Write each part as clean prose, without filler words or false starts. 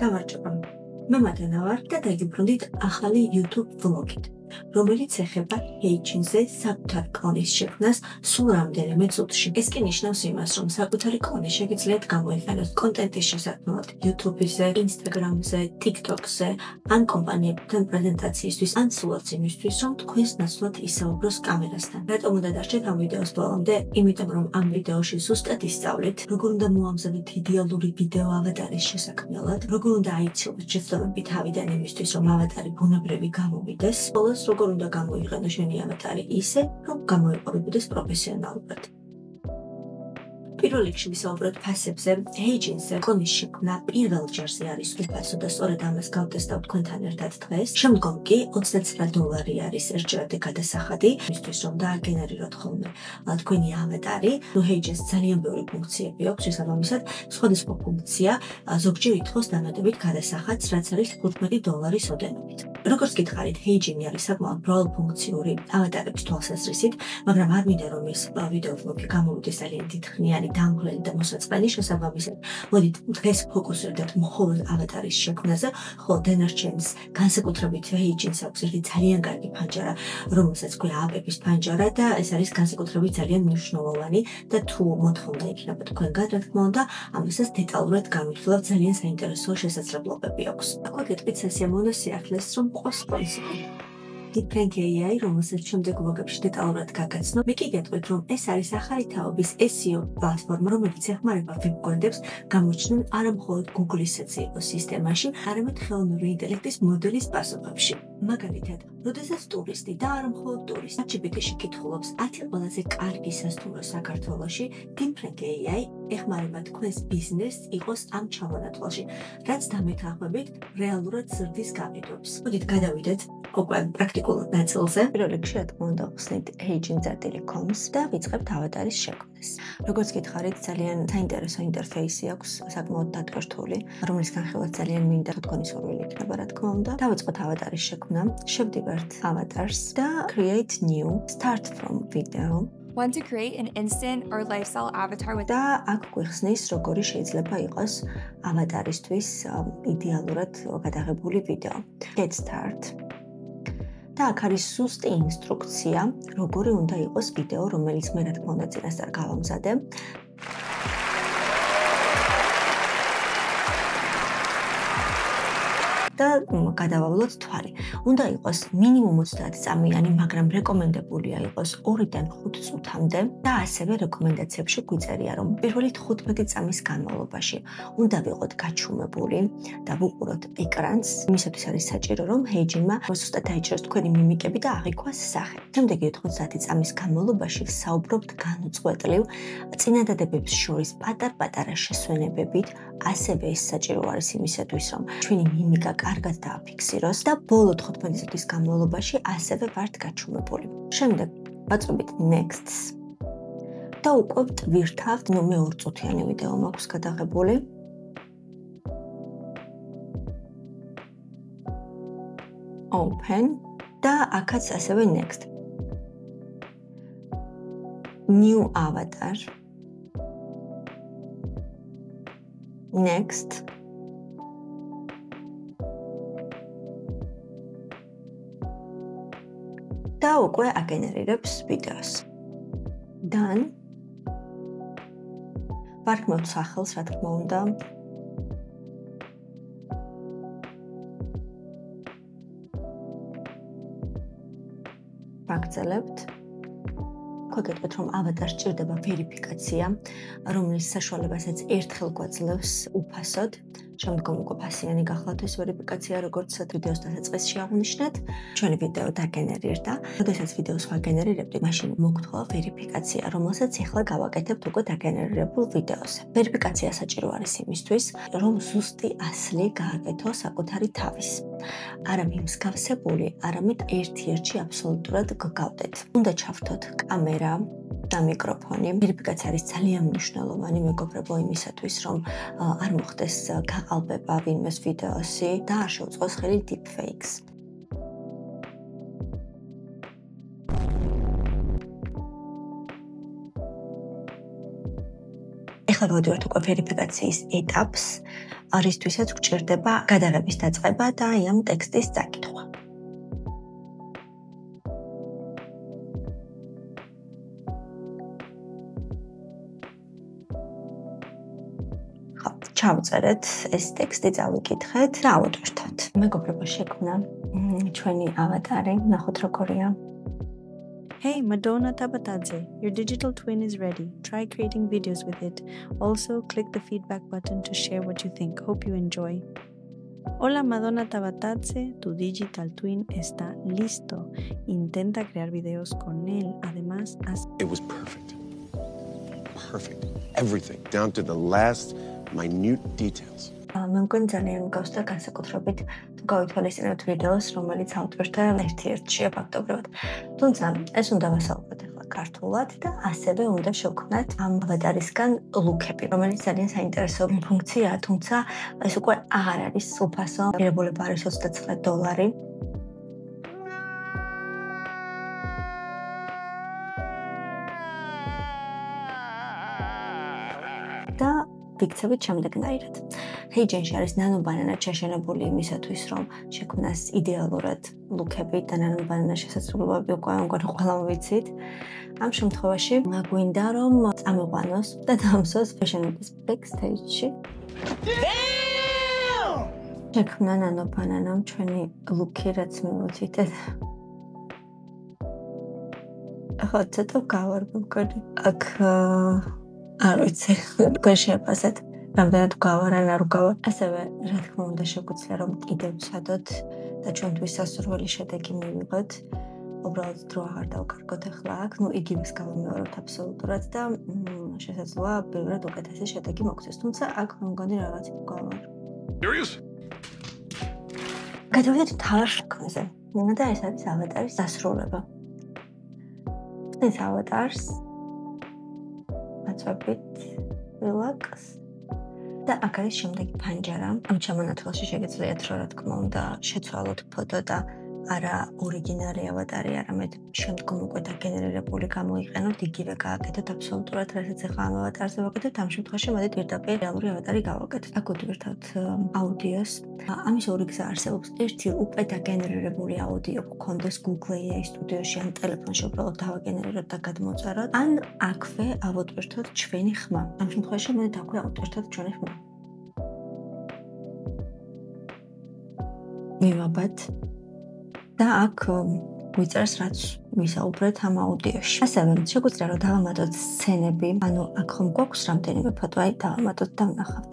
გამარჯობა. მე მადანა ვარ და დაგიბრუნდით ახალი YouTube ვლოგით, რომელიც ეხება Heijin-ზე საკუთარი კლონის შექმნას სულ რამდენიმე წუთში. ეს კი ნიშნავს იმას, რომ საკუთარი კლონი შეგიძლიათ გამოიყენოთ კონტენტის შესაქმნელად YouTube-ზე, Instagram-ზე, TikTok-ზე, ან კომპანიებთან პრეზენტაციისთვის, ან სულაც იმისთვის, რომ თქვენს ნაცვლად ისაუბროს კამერასთან. რატომ უნდა დარჩეთ ამ ვიდეოს ბოლომდე? იმიტომ რომ ამ ვიდეოში ზუსტად ისწავლით, როგორ უნდა მოამზადოთ იდეალური ვიდეო ავატარის შესაქმნელად, როგორ უნდა აიცილოთ შეცდომები თავიდან იმისთვის, რომ ავატარი ბუნებრივი გამოვიდეს, ხოლოს როგორ უნდა გამოიყენო შენი ავატარი ისე, რომ გამოიყურებოდეს პროფესიონალურად. პირველ რიგში ვისაუბროთ ფასებზე. Heijin-ზე კლონის შექმნა პირველ ჯერზე არის უფასო და სწორედ ამას გავტესტავ თქვენთან ერთად დღეს. შემდგომ კი $29 არის ერთჯერადი გადასახადი, იმისთვის რომ დააგენერიროთ ხოლმე თქვენი ავატარი. Heijin-ს ძალიან ბევრი ფუნქციები აქვს, შესაბამისად, სხვადასხვა ფუნქცია ზოგჯერ ითხოვს დამატებით გადასახადს, რაც არის $15 ოდენობით. როგორც გითხარით, Heijin-ი არის საკმაოდ მრავალფუნქციური ავატარების თვალსაზრისით, მაგრამ არ მინდა რომ ეს ვიდეო ვლოგი გამოვიდეს ძალიან დიდხნიანი, დამღლელი და მოსაწყენი, შესაბამისად, მოდით დღეს ფოკუსირდეთ მხოლოდ ავატარის შექმნაზე, ხოლო დანარჩენს განსაკუთრებით Heijin-ს აქვს ერთი ძალიან კარგი ფანჯარა, რომელსაც ქვია აპების ფანჯარა და ეს არის განსაკუთრებით ძალიან მნიშვნელოვანი და თუ მოთხოვნა იქნება თქვენგან, რა თქმა უნდა, ამასაც დეტალურად გამიხილავ, ძალიან საინტერესო შესაძლებლობები აქვს. აქ გეტყვით სასიამოვნო სიახლეს, რომ ყავს პრინციპი. Deeprank AI, რომელსაც შემდეგ ვლოგებში დეტალურად გაგაცნო. მე კი გეტყვით, რომ ეს არის ახალი თაობის SEO პლატფორმა, რომელიც ეხმარება ვებ-გვერდებს გამოჩნდნენ არა მხოლოდ Google-ის ეკოსისტემაში, არამედ ხელოვნური ინტელექტის მოდელის პასუხებში. მაგალითად, როდესაც ტურისტი და არა მხოლოდ ტურისტი GPT-ში კითხულობს 10 ყველაზე კარგი სასტუმრო საქართველოში, Deeprank AI ეხმარება თქვენს ბიზნესს იყოს ამ ჩამონათვალში, რაც დამეთანხმებით რეალურად ზრდის გაყიდვებს. მოდით გადავიდეთ უკვე პრაქტიკულ ნაწილზე. პირველ რიგში, რა თქმა უნდა, ხსნით Heijin.com-ს და ვიწყებთ ავატარის შექმნას. როგორც გითხარით, ძალიან საინტერესო ინტერფეისი აქვს, საკმაოდ დატვირთული, რომლის განხილვაც ძალიან მინდა, თქვენი სურვილი იქნება, რა თქმა უნდა. დავიწყოთ ავატარის შექმნა, შევდივართ ავატარს და create new, start from video. Want to create an instant or lifestyle avatar with და აქ გვიხსნის, როგორი შეიძლება იყოს ავატარისთვის იდეალურად გადაღებული ვიდეო. Get start. და აქ არის ზუსტი ინსტრუქცია, როგორი უნდა იყოს ვიდეო, რომელიც მე რა თქმა უნდა წინასწარ გავამზადე. და გადავავლოთ თვალი. უნდა იყოს მინიმუმ 30 წამიანი, მაგრამ რეკომენდებულია იყოს 2-დან 5 წუთამდე და ასევე რეკომენდაციებში გვიწერია, რომ პირველი 15 წამის განმავლობაში უნდა ვიყოთ გაჩუმებული და ვუყუროთ ეკრანს. იმისათვის არის საჭირო, რომ Heijin-მა ზუსტად დაიჭეროს თქვენი მიმიკები და აღიქვას სახე. შემდეგი 90 წამის განმავლობაში ვსაუბრობთ განუწყვეტლივ წინადადებებს შორის პატარ-პატარა შესვენებებით, ასევე ეს საჭირო არის იმისათვის, რომ ჩვენი მიმიკა კარგად დააფიქსიროს და ბოლო 15 წუთის განმავლობაში ასევე ვართ გაჩუმებული. შემდეგ ვაწყობთ next-ს და უკვე ვტვირთავთ, მე 2 წუთიანი ვიდეო მაქვს გადაღებული. Open და აქაც ასევე next. New avatar. Next. და უკვე აგენერირებს ვიდეოს. Done. ვარქმევთ სახელს, რა თქმა უნდა. ვაგრძელებთ. გეტყვით, რომ ავატარს სჭირდება ვერიფიკაცია, რომლის საშუალებასაც ერთხელ გვაძლევს უფასოდ. შემდგომ უკვე ფასიანი გახლავთ ეს ვერიფიკაცია, როგორც ვიდეოს დასაწყისში აღვნიშნეთ. ჩვენი ვიდეო დაგენერირდა. როდესაც ვიდეოს ვაგენერირებთ, მაშინ მოგთხოვა ვერიფიკაცია, რომელსაც ახლა გავაკეთებთ უკვე დაგენერირებულ ვიდეოზე. ვერიფიკაცია საჭირო არის იმისთვის, რომ ზუსტი ასლი გააკეთო საკუთარი თავის. არა მიმსგავსებული, არამედ ერთ-ერთში აბსოლუტურად გგავდეთ. უნდა ჩავრთოთ კამერა და მიკროფონი. ვერიფიკაცია არის ძალიან მნიშვნელოვანი, მეგობრებო, იმისათვის, რომ არ მოხდეს გაყალბება ვინმეს ვიდეოსი და არ შეუწყოს ხელი deepfakes. ახლა ახლა გავდივართ უკვე ვერიფიკაციის ეტაპს, რისთვისაც გვჭირდება გადაღების დაწყება და აი ამ ტექსტის წაკითხვა. ჩავწერეთ ეს ტექსტი, წავიკითხეთ და ავუტვირთოთ. მეგობრებო, შექმნა ჩვენი ავატარი, ნახოთ როგორია. Hey, Madonna Tabatadze, your digital twin is ready. Try creating videos with it. Also, click the feedback button to share what you think. Hope you enjoy. Hola, Madonna Tabatadze, tu digital twin está listo. Intenta crear videos con él. Además, haz... It was perfect. Perfect. Everything, down to the last minute details. მე მგონი ძალიან მგავსდა განსაკუთრებით თუ გავითვალისწინებთ ვიდეოს, რომელიც ავტვირთე ერთ-ერთშია ფაქტობრივად. თუმცა ეს უნდა ვასაუბროთ ახლა ქართულად და ასევე უნდა შევქმნათ ამ ავატარისგან ლუკები, რომელიც ძალიან საინტერესო ფუნქციაა, თუმცა ეს უკვე აღარ არის უფასო. ღირებულება არის $29. და ვიქცევით შემდეგნაირად. Hey-Gen-ში არის ნანო-ბანანა შეშენებული იმისათვის, რომ შექმნას იდეალურად ლუკები და ნანო-ბანანას შესაძლებლობები უკვე ამგვარი ყველა ვიცით. ამ შემთხვევაში გვინდა რომ წამოყვანოს და დამსოს შეშენების backstage-ში. შექმნა ნანო-ბანანამ ჩვენი ლუკი, რაც მივუცით. ახლა ცოტა გავარგო. აქ არ ვიცი, თქვენ შეაფასეთ, რამდენად გავარ ან არ გავარ. ასევე, რა თქმა უნდა, შეგვიძლია რომ კიდევ ვცადოთ და ჩვენთვის სასურველი შედეგი მივიღოთ. უბრალოდ დრო აღარ დავკარგოთ ახლა აქ, იგივეს გავამეორებთ აბსოლუტურად და შესაძლოა ბევრად უკეთესი შედეგი მოგცეს. თუმცა აქ მე მგონი რაღაც გავარ. Serious? გადავიდეთ მთავარ შექმნაზე. და ეს არის ავატარის დასრულება. ეს ავატარს აწვევით relax და აქ არის შემდეგი პანჯარა. ამ ჩამონათვალში შეგეძლიათ რომ რა თქმა უნდა შეცვალოთ ფოტო და არა ორიგინალი ავატარი, არამედ შემდგომ უკვე დაგენერირებული გამოიყენოთ, იგივე გააკეთოთ აბსოლუტურად, რასაც ახლა ამ ავატარზე ვაკეთებთ. ამ შემთხვევაში მოდით პირდაპირ რეალური ავატარი გავაკეთოთ. აქ ვდივართ აუდიოს. ამის ორი გზა არსებობს. ერთი უკვე დაგენერირებული აუდიო გქონდეს Google AI Studio-ში ან ტელეფონში უბრალოდ დავაგენერიროთ და გადმოწეროთ, ან აქვე ავუტვირთოთ ჩვენი ხმა. ამ შემთხვევაში მოდით აქვე ავუტვირთოთ ჩვენი ხმა. მივაბად და აქ გვიწერს რაც ვისაუბრეთ ამ აუდიოში. ასევე შეგვიძლია რომ დავამატოთ სცენები, ანუ აქ ხომ გვაქვს რამდენიმე ფოტო, აი დავამატოთ და ვნახავთ.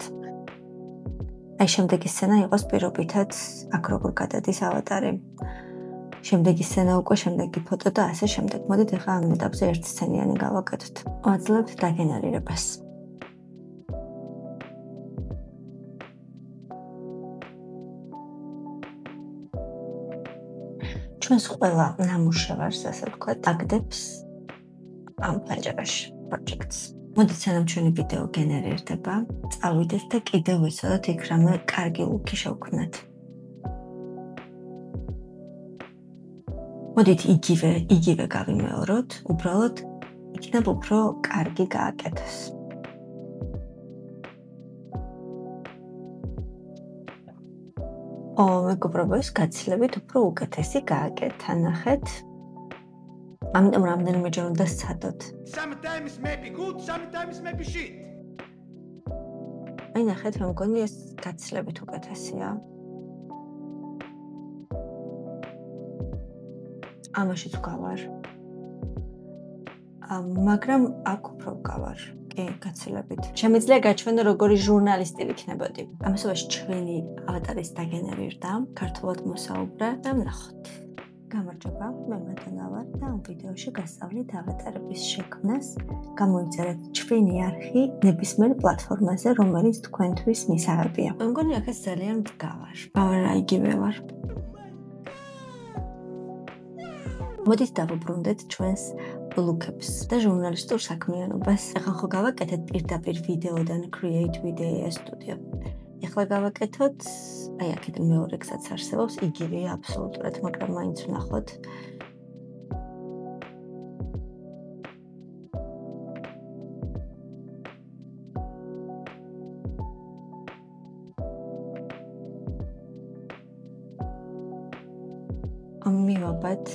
აი შემდეგი სცენა იყოს პირობითად აქ როგორ გადადის ავატარი. შემდეგი სცენა უკვე შემდეგი ფოტო და ასე შემდეგ. მოდით ახლა ამ ეტაპზე ერთ სცენიანი გავაკეთოთ. ვაძლევთ დაგენერირებას. ჩვენს ყველა ნამუშევარს, ასე ვთქვათ, აგდებს ამ პანჯარაში projects. მოდით სანამ ჩვენი ვიდეო გენერირდება, წავიდეთ და კიდევ ვიცოდოთ იქ რამე კარგი ლუკი შევქმნათ. მოდით იგივე გავიმეოროთ, უბრალოდ იქნებ უფრო კარგი გააკეთოს. მეგობრებო, ეს გაცილებით უფრო უკეთესი გააკეთა, ნახეთ. ამიტომ რამდენიმეჯერ უნდა სცადოთ. Sometimes maybe good, sometimes maybe shit. აი ნახეთ, მე მგონი ეს გაცილებით უკეთესია. ამაშიც გავარ. მაგრამ აქ უფრო გავარ. კი, გაცილებით. შემიძლია გაჩვენო როგორი ჟურნალისტი ვიქნებოდი. ამასობაში ჩვენი ავატარის დაგენერირდა, ქართულად მოსაუბრე და ვნახოთ. გამარჯობა, მე მადონა ვარ და ამ ვიდეოში გასწავლით ავატარების შექმნას. გამოიწერეთ ჩვენი არხი ნებისმიერ პლატფორმაზე, რომელიც თქვენთვის მისაღებია. მე მგონი აქ ეს ძალიან მდგავარ. არა, იგივე ვარ. მოდით დავუბრუნდეთ ჩვენს ლუკებს და ჟურნალისტურ საქმიანობას. ახლა ხო გავაკეთეთ პირდაპირ ვიდეოდან Create with AI Studio. ახლა გავაკეთოთ, აი აქედან მეორე გზაც არსებობს, იგივეა აბსოლუტურად, მაგრამ მაინც ვნახოთ. მივაბად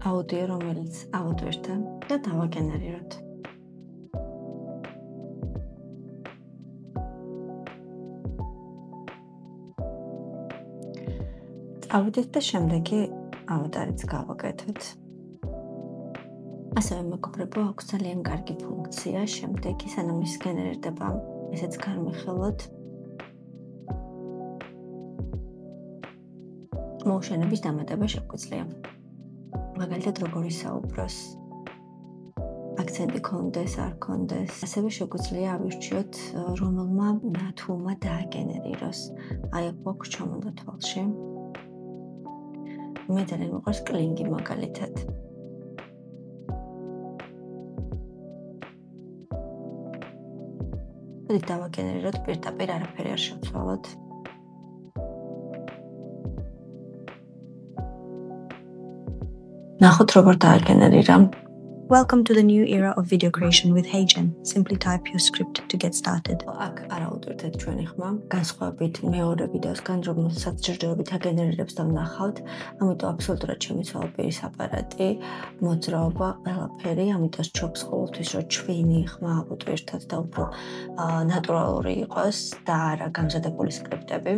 აუდიო, რომელიც ავადვერთა და დავაგენერიროთ. ავიდეთ და შემდეგი ავატარიც გავაკეთოთ. ასევე მეგობრებო, აქვს ძალიან კარგი ფუნქცია, შემდეგი სანამ ის გენერირდება, ესეც განვიხილოთ. მოუშენების დამატება შეგვიძლია. მაგალითად, როგორ ისაუბროს, აქცენტი კონდეს, არ კონდეს. ასევე შეგვიძლია ავირჩიოთ, რომელმა ნათლმა დააგენერიროს. აი, გვაქვს ჩამონდა თვალში. მე ძალიან მიყვარს კლინგი მაგალითად. მოდით დავაგენერიროთ პირდაპირ, არაფერი არ შევცვალოთ. ნახოთ როგორ დააგენერირა. Welcome to the new era of video creation with HeyGen. Simply type your script to get started. აქ არაუდრეთ ჩვენი ხმა, განსხვავებით მეორე ვიდეოსგან, რომელსაც ჯერჯერობით აგენერირებს და ვნახავთ, ამიტომ აბსოლუტურად შემიცვალა პირის აპარატი, მოძრაობა, ყველაფერი, ამიტომ ჯობს ყოველთვის რომ ჩვენი ხმა აბუტვირთოთ და უფრო ნატურალური იყოს და არა გამზადებული სკრიპტები,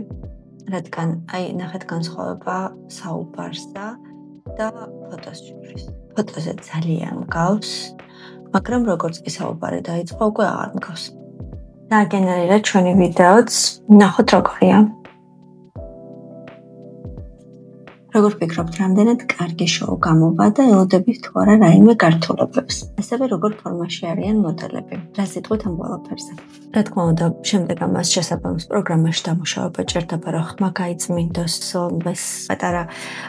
რადგან აი ნახეთ განსხვავება საუბარსა და ფოტოს შორის. ფოტოზე ძალიან მგავს, მაგრამ როგორც კი საუბარი დაიწყო, უკვე აღარ მგავს. დააგენერირა ჩვენი ვიდეოც, ნახოთ როგორია. როგორ ფიქრობთ, რამდენად კარგი შოუ გამოვა და ელოდებით თუ არა რაიმე გართულებებს? ასევე როგორ ფორმაში არიან მოდელები? რა სიტყვით ამ ყველაფერზე? რა თქმა უნდა, შემდეგ ამას შესაბამის პროგრამაში დამუშავება ჭირდება, რომ ხმა გაიწმინდოს, ეს პატარა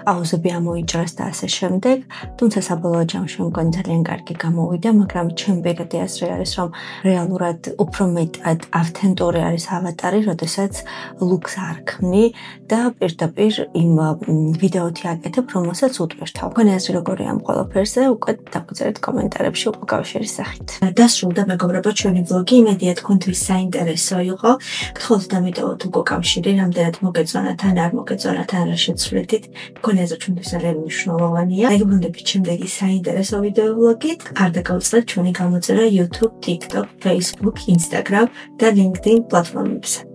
აუზები ამოიჭრას და ასე შემდეგ. თუმცა საბოლოო ჯამში მგონი ძალიან კარგი გამოვიდა, მაგრამ ჩემი პირადი აზრი არის, რომ რეალურად უფრო მეტად ავთენტური არის ავატარი, როდესაც ლუქს არ ქმნი და პირდაპირ იმ ვიდეოთი აკეთებ, რომელსაც უტვირთავ. თქვენი აზრი როგორია ამ ყველაფერზე? უკვე დაგვიწერეთ კომენტარებში უკავშირის სახით. დასრულდა მეგობრებო ჩვენი ვლოგი, იმედია თქვენთვის საინტერესო იყო. გთხოვთ დამიტოვოთ უკავშირი, რამდენად მოგეწონათ ან არ მოგეწონათ, ან რა შეცვლით. თქვენი აზრი ჩვენთვის ძალიან მნიშვნელოვანია. მეგობრებო, შემდეგი საინტერესო ვიდეო ვლოგით არ დაგავიწყდეთ ჩვენი გამოწერა YouTube, TikTok, Facebook, Instagram და LinkedIn პლატფორმებზე.